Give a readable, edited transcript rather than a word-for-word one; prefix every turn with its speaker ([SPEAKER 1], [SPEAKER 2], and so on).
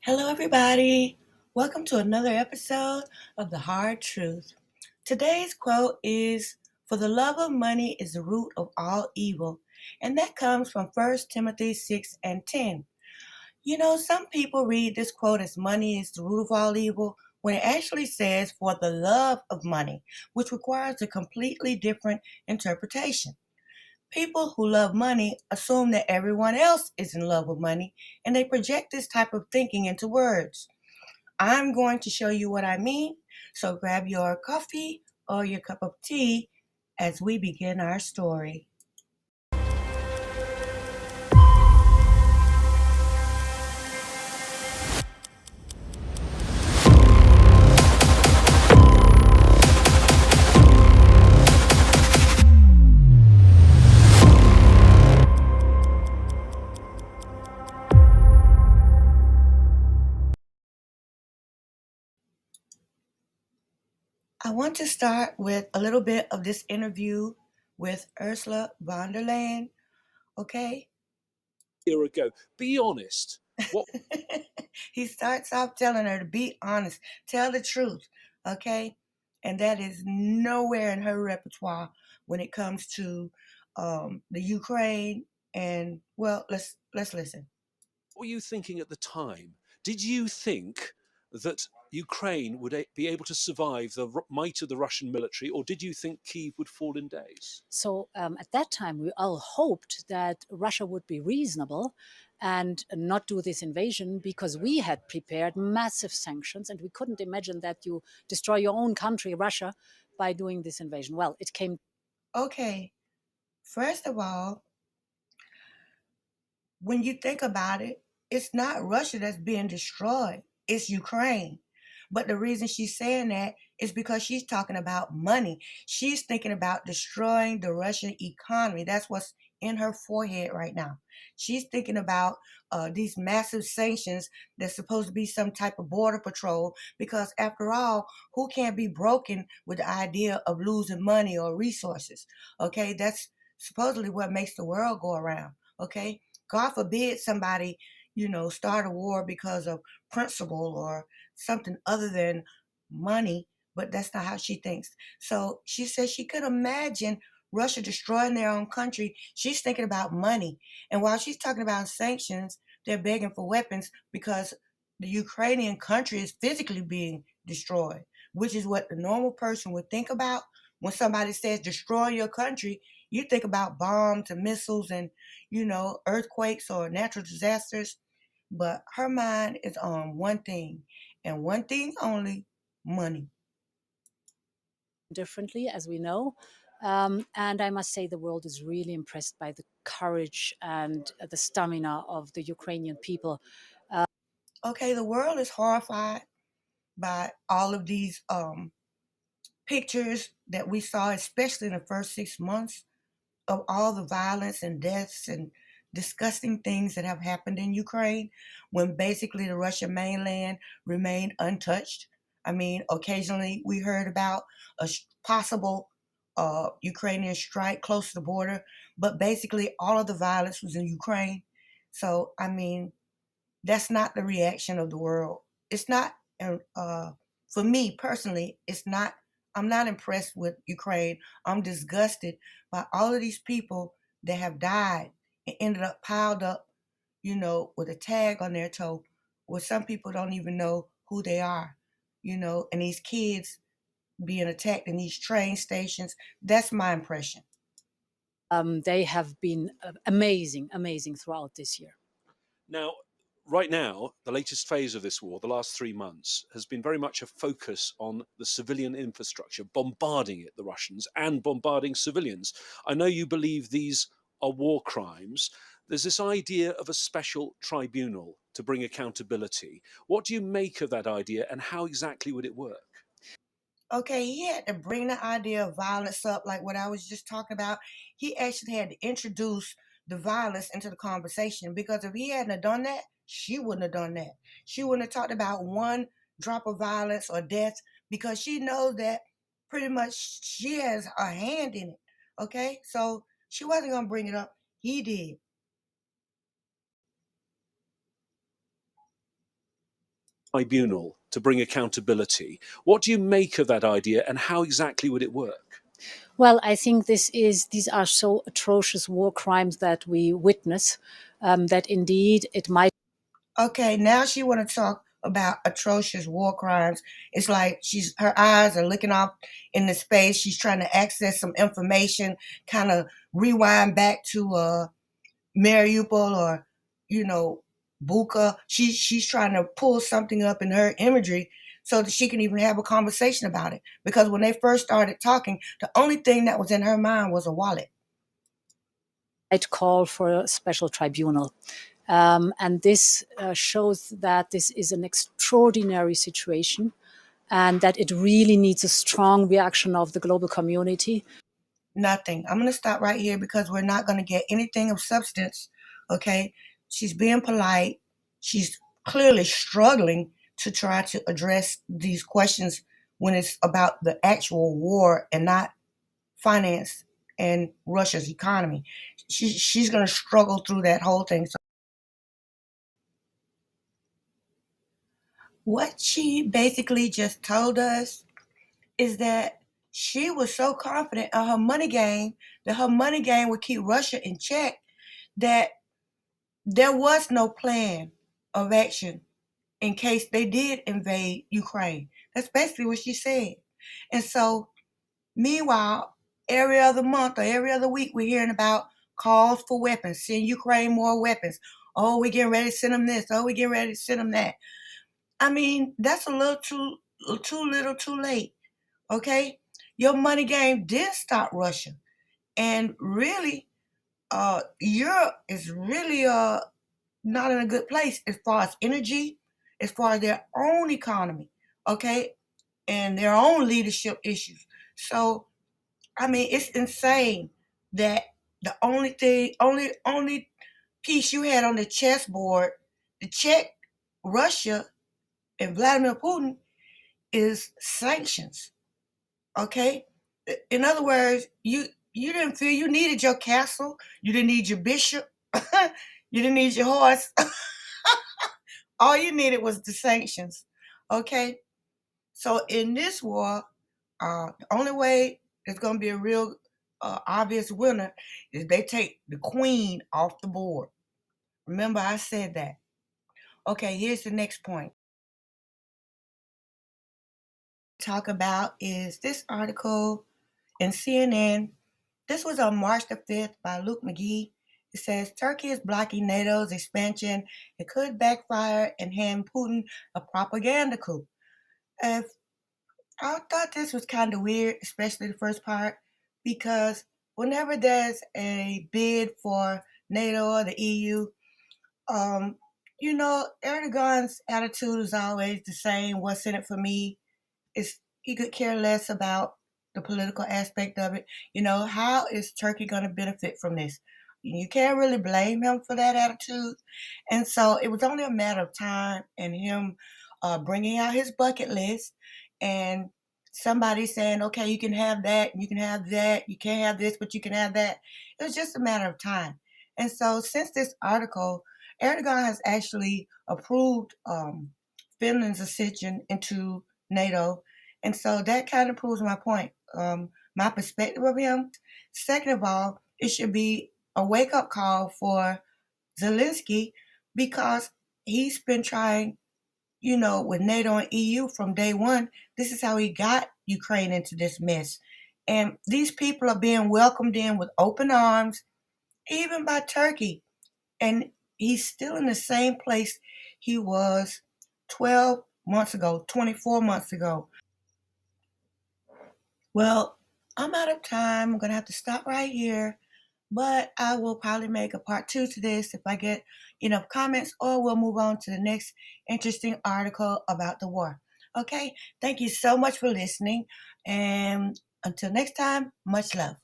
[SPEAKER 1] Hello, everybody. Welcome to another episode of The Hard Truth. Today's quote is For the love of money is the root of all evil, and that comes from 1 Timothy 6 and 10. You know, some people read this quote as money is the root of all evil when it actually says for the love of money, which requires a completely different interpretation. People who love money assume that everyone else is in love with money, and they project this type of thinking into words. I'm going to show you what I mean, so grab your coffee or your cup of tea as we begin our story. I want to start with a little bit of this interview with Ursula von der Leyen, okay?
[SPEAKER 2] Year ago. Be honest. What
[SPEAKER 1] He starts off telling her to be honest, tell the truth, okay? And that is nowhere in her repertoire when it comes to the Ukraine. And well, let's listen.
[SPEAKER 2] were you thinking at the time? Did you think that Ukraine would be able to survive the might of the Russian military, or did you think Kyiv would fall in days?
[SPEAKER 3] So at that time, we all hoped that Russia would be reasonable and not do this invasion because we had prepared massive sanctions and we couldn't imagine that you destroy your own country, Russia, by doing this invasion. Well, it came.
[SPEAKER 1] Okay, first of all, when you think about it, it's not Russia that's being destroyed, it's Ukraine. But the reason she's saying that is because she's talking about money. She's thinking about destroying the Russian economy. That's what's in her forehead right now. She's thinking about these massive sanctions that's supposed to be some type of border patrol because, after all, who can't be broken with the idea of losing money or resources? Okay, that's supposedly what makes the world go around. Okay, God forbid somebody, start a war because of principle or something other than money, but that's not how she thinks. So she says she could imagine Russia destroying their own country. She's thinking about money. And while she's talking about sanctions, they're begging for weapons because the Ukrainian country is physically being destroyed, which is what the normal person would think about. When somebody says destroy your country, you think about bombs and missiles and, earthquakes or natural disasters. But her mind is on one thing and one thing only: money.
[SPEAKER 3] Differently, as we know. And I must say, the world is really impressed by the courage and the stamina of the Ukrainian people.
[SPEAKER 1] Okay, the world is horrified by all of these pictures that we saw, especially in the first 6 months, of all the violence and deaths and disgusting things that have happened in Ukraine when basically the Russian mainland remained untouched. I mean, occasionally we heard about a possible Ukrainian strike close to the border, but basically all of the violence was in Ukraine. So, I mean, that's not the reaction of the world. It's not, for me personally, it's not, I'm not impressed with Ukraine. I'm disgusted by all of these people that have died and ended up piled up, with a tag on their toe, where some people don't even know who they are, and these kids being attacked in these train stations. That's my impression.
[SPEAKER 3] They have been amazing throughout this year.
[SPEAKER 2] Now, right now, the latest phase of this war, the last 3 months, has been very much a focus on the civilian infrastructure, bombarding it, the Russians, and bombarding civilians. I know you believe these are war crimes. There's this idea of a special tribunal to bring accountability. What do you make of that idea, and how exactly would it work?
[SPEAKER 1] Okay, he had to bring the idea of violence up, like what I was just talking about. He actually had to introduce the violence into the conversation because if he hadn't have done that, she wouldn't have done that. She wouldn't have talked about one drop of violence or death because she knows that pretty much she has a hand in it. Okay, so she wasn't going to bring it up. He did.
[SPEAKER 2] tribunal to bring accountability. What do you make of that idea, and how exactly would it work?
[SPEAKER 3] Well, I think these are so atrocious war crimes that we witness, that indeed it might.
[SPEAKER 1] Okay, now she want to talk about atrocious war crimes. It's like her eyes are looking off in the space. She's trying to access some information, kind of rewind back to Mariupol or you know Buka. She's trying to pull something up in her imagery so that she can even have a conversation about it. Because when they first started talking, the only thing that was in her mind was a wallet.
[SPEAKER 3] Might call for a special tribunal. And this shows that this is an extraordinary situation and that it really needs a strong reaction of the global community.
[SPEAKER 1] Nothing. I'm going to stop right here because we're not going to get anything of substance. Okay? She's being polite. She's clearly struggling to try to address these questions when it's about the actual war and not finance and Russia's economy. She's going to struggle through that whole thing. So what she basically just told us is that she was so confident of her money game that her money game would keep Russia in check, that there was no plan of action in case they did invade Ukraine. That's basically what she said. And so, meanwhile, every other month or every other week, we're hearing about calls for weapons, send Ukraine more weapons. Oh, we're getting ready to send them this. Oh, we're getting ready to send them that. I mean, that's a little too little, too late. Okay, your money game did stop Russia, and really, Europe is really not in a good place as far as energy, as far as their own economy, okay, and their own leadership issues. So, I mean, it's insane that the only thing, only piece you had on the chessboard to check Russia and Vladimir Putin is sanctions. Okay, in other words, you didn't feel you needed your castle, you didn't need your bishop, you didn't need your horse. All you needed was the sanctions. Okay, so in this war, the only way there's going to be a real obvious winner is they take the queen off the board. Remember, I said that. Okay, here's the next point. Talk about is this article in CNN. This was on March the 5th by Luke McGee. It says Turkey is blocking NATO's expansion. It could backfire and hand Putin a propaganda coup. If I thought this was kind of weird, especially the first part, because whenever there's a bid for NATO or the EU, um, Erdogan's attitude is always the same. What's in it for me? He could care less about the political aspect of it. How is Turkey going to benefit from this? You can't really blame him for that attitude. And so it was only a matter of time and him bringing out his bucket list and somebody saying, okay, you can have that, you can have that, you can't have this, but you can have that. It was just a matter of time. And so since this article, Erdogan has actually approved Finland's accession into NATO. And so that kind of proves my point, my perspective of him. Second of all, it should be a wake up call for Zelensky because he's been trying, with NATO and EU from day one. This is how he got Ukraine into this mess. And these people are being welcomed in with open arms, even by Turkey. And he's still in the same place he was 12 months ago, 24 months ago. Well, I'm out of time. I'm going to have to stop right here. But I will probably make a part two to this if I get enough comments, or we'll move on to the next interesting article about the war. Okay? Thank you so much for listening. And until next time, much love.